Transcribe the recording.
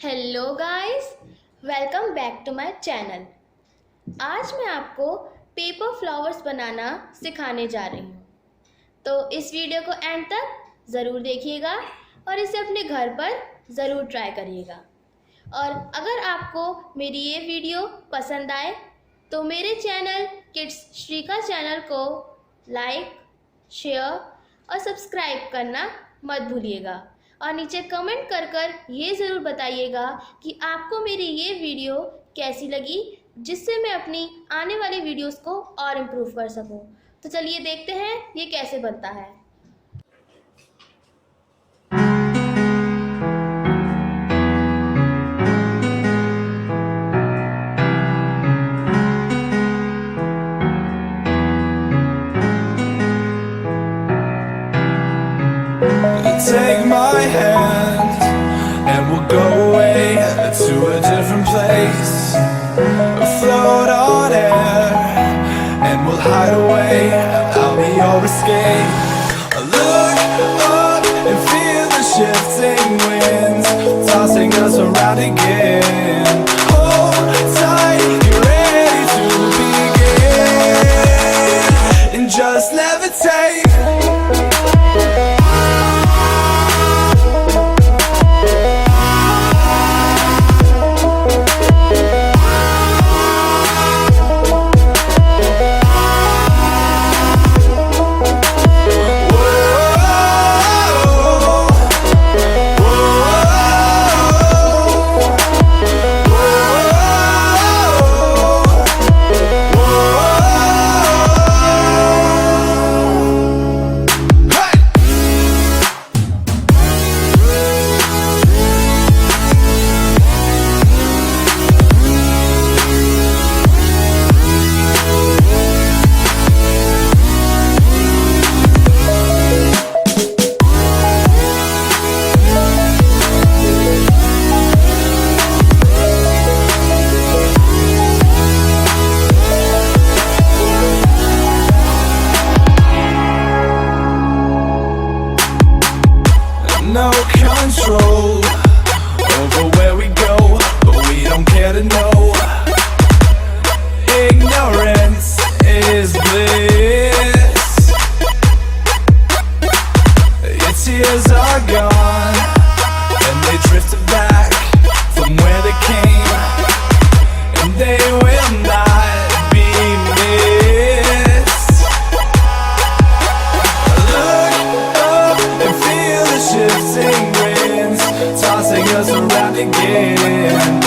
Hello guys, welcome back to my channel. आज मैं आपको पेपर फ्लावर्स बनाना सिखाने जा रही हूँ। तो इस वीडियो को एंड तक ज़रूर देखिएगा और इसे अपने घर पर ज़रूर ट्राई करिएगा। और अगर आपको मेरी ये वीडियो पसंद आए तो मेरे चैनल किड्स श्रीका चैनल को लाइक, शेयर और सब्सक्राइब करना मत भूलिएगा। और नीचे कमेंट कर ये ज़रूर बताइएगा कि आपको मेरी ये वीडियो कैसी लगी, जिससे मैं अपनी आने वाली वीडियोस को और इम्प्रूव कर सकूं। तो चलिए देखते हैं ये कैसे बनता है। Take my hand and we'll go away to a different place. Float on air and we'll hide away. I'll be your escape. Look up and feel the shifting winds tossing us around again. Hold tight, get ready to begin and just levitate. No control over where we go, but we don't care to know. Ignorance is bliss. Your tears are gone and they drifted back from where they came, and they will not be missed. Look up and feel the shifting winds tossing us around again.